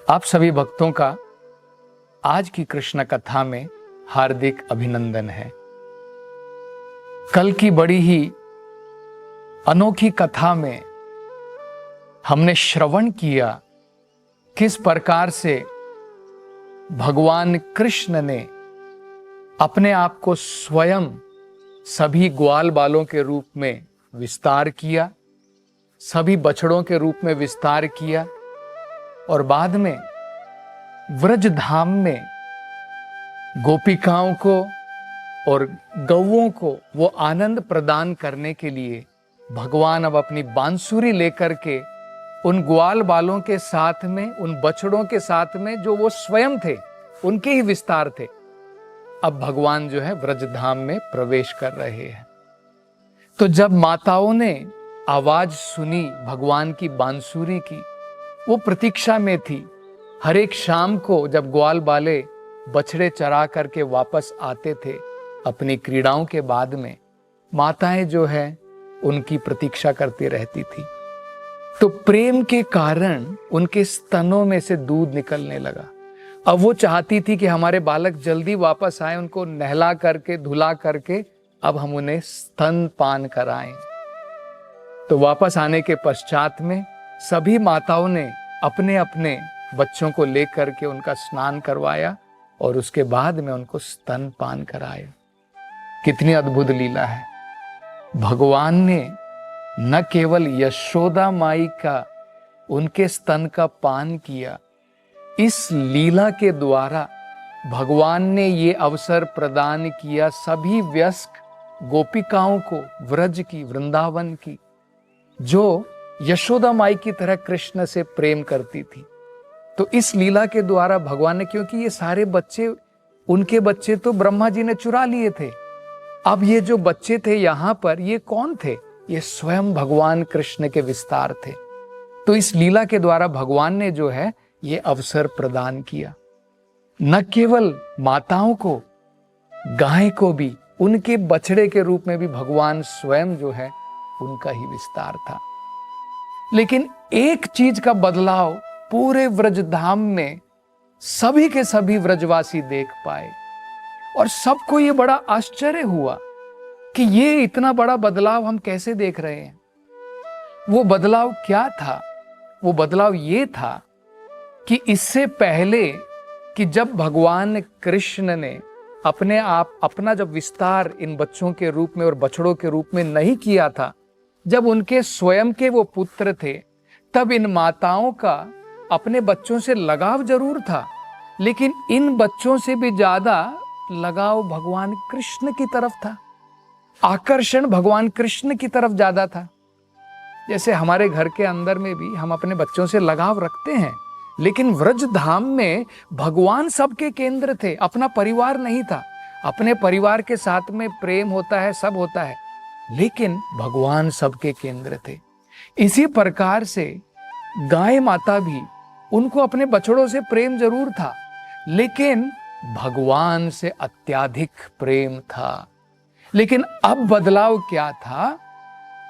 आप सभी भक्तों का आज की कृष्ण कथा में हार्दिक अभिनंदन है। कल की बड़ी ही अनोखी कथा में हमने श्रवण किया किस प्रकार से भगवान कृष्ण ने अपने आप को स्वयं सभी ग्वाल बालों के रूप में विस्तार किया, सभी बछड़ों के रूप में विस्तार किया और बाद में व्रज धाम में गोपिकाओं को और गौओं को वो आनंद प्रदान करने के लिए भगवान अब अपनी बांसुरी लेकर के उन ग्वाल बालों के साथ में, उन बछड़ों के साथ में जो वो स्वयं थे, उनके ही विस्तार थे, अब भगवान जो है व्रज धाम में प्रवेश कर रहे हैं। तो जब माताओं ने आवाज सुनी भगवान की बांसुरी की, वो प्रतीक्षा में थी। हर एक शाम को जब ग्वाल बाले बछड़े चरा करके वापस आते थे अपनी क्रीड़ाओं के बाद में, माताएं जो है उनकी प्रतीक्षा करती रहती थी। तो प्रेम के कारण उनके स्तनों में से दूध निकलने लगा। अब वो चाहती थी कि हमारे बालक जल्दी वापस आए, उनको नहला करके धुला करके अब हम उन्हें स्तन पान कराएं। तो वापस आने के पश्चात में सभी माताओं ने अपने अपने बच्चों को लेकर के उनका स्नान करवाया और उसके बाद में उनको स्तन पान कराया। कितनी अद्भुत लीला है। भगवान ने न केवल यशोदा माई का उनके स्तन का पान किया, इस लीला के द्वारा भगवान ने ये अवसर प्रदान किया सभी वयस्क गोपिकाओं को, व्रज की, वृंदावन की, जो यशोदा माई की तरह कृष्ण से प्रेम करती थी। तो इस लीला के द्वारा भगवान ने, क्योंकि ये सारे बच्चे, उनके बच्चे तो ब्रह्मा जी ने चुरा लिए थे, अब ये जो बच्चे थे यहाँ पर, ये कौन थे? ये स्वयं भगवान कृष्ण के विस्तार थे। तो इस लीला के द्वारा भगवान ने जो है ये अवसर प्रदान किया। न केवल माताओं को, गाय को भी उनके बछड़े के रूप में भी भगवान स्वयं जो है उनका ही विस्तार था। लेकिन एक चीज का बदलाव पूरे व्रजधाम में सभी के सभी व्रजवासी देख पाए और सबको ये बड़ा आश्चर्य हुआ कि ये इतना बड़ा बदलाव हम कैसे देख रहे हैं। वो बदलाव क्या था? वो बदलाव ये था कि इससे पहले कि जब भगवान कृष्ण ने अपने आप अपना जब विस्तार इन बच्चों के रूप में और बछड़ों के रूप में नहीं किया था, जब उनके स्वयं के वो पुत्र थे, तब इन माताओं का अपने बच्चों से लगाव जरूर था, लेकिन इन बच्चों से भी ज्यादा लगाव भगवान कृष्ण की तरफ था। आकर्षण भगवान कृष्ण की तरफ ज्यादा था। जैसे हमारे घर के अंदर में भी हम अपने बच्चों से लगाव रखते हैं, लेकिन व्रज धाम में भगवान सबके केंद्र थे, अपना परिवार नहीं था। अपने परिवार के साथ में प्रेम होता है, सब होता है, लेकिन भगवान सबके केंद्र थे। इसी प्रकार से गाय माता भी, उनको अपने बछड़ों से प्रेम जरूर था, लेकिन भगवान से अत्यधिक प्रेम था। लेकिन अब बदलाव क्या था?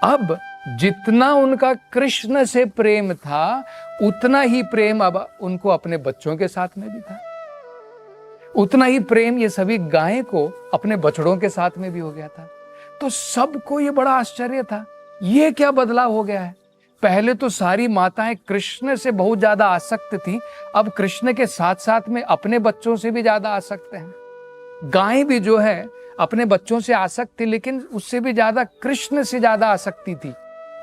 अब जितना उनका कृष्ण से प्रेम था, उतना ही प्रेम अब उनको अपने बच्चों के साथ में भी था। उतना ही प्रेम ये सभी गायें को अपने बछड़ों के साथ में भी हो गया था। तो सबको ये बड़ा आश्चर्य था, ये क्या बदलाव हो गया है। पहले तो सारी माताएं कृष्ण से बहुत ज्यादा आसक्त थी, अब कृष्ण के साथ साथ में अपने बच्चों से भी ज्यादा आसक्त हैं। गाय भी जो है अपने बच्चों से आसक्त थी, लेकिन उससे भी ज्यादा कृष्ण से ज्यादा आसक्ति थी।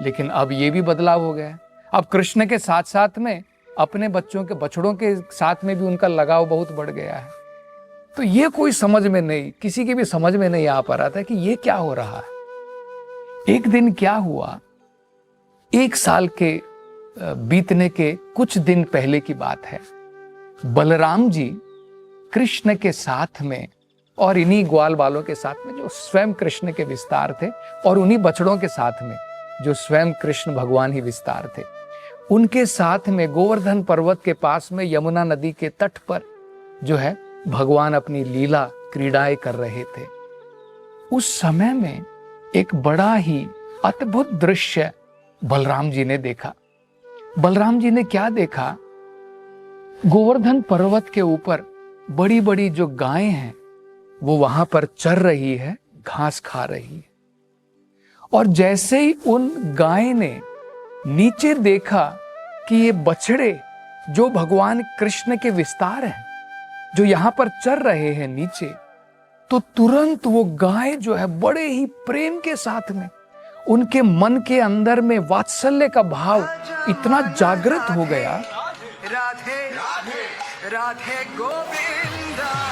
लेकिन अब ये भी बदलाव हो गया है। अब कृष्ण के साथ साथ में अपने बच्चों के, बछड़ों के साथ में भी उनका लगाव बहुत बढ़ गया है। तो ये कोई समझ में नहीं, किसी की भी समझ में नहीं आ पा रहा था कि ये क्या हो रहा है। एक दिन क्या हुआ, 1 साल के बीतने के कुछ दिन पहले की बात है। बलराम जी कृष्ण के साथ में और इन्हीं ग्वाल बालों के साथ में जो स्वयं कृष्ण के विस्तार थे, और उन्हीं बछड़ों के साथ में जो स्वयं कृष्ण भगवान ही विस्तार थे, उनके साथ में गोवर्धन पर्वत के पास में यमुना नदी के तट पर जो है भगवान अपनी लीला क्रीड़ाएं कर रहे थे। उस समय में एक बड़ा ही अद्भुत दृश्य बलराम जी ने देखा। बलराम जी ने क्या देखा? गोवर्धन पर्वत के ऊपर बड़ी बड़ी जो गायें हैं वो वहां पर चर रही है, घास खा रही है। और जैसे ही उन गाय ने नीचे देखा कि ये बछड़े जो भगवान कृष्ण के विस्तार हैं, जो यहां पर चर रहे हैं नीचे, तो तुरंत वो गाय जो है बड़े ही प्रेम के साथ में, उनके मन के अंदर में वात्सल्य का भाव इतना जागृत हो गया। राधे राधे राधे गोविंदा।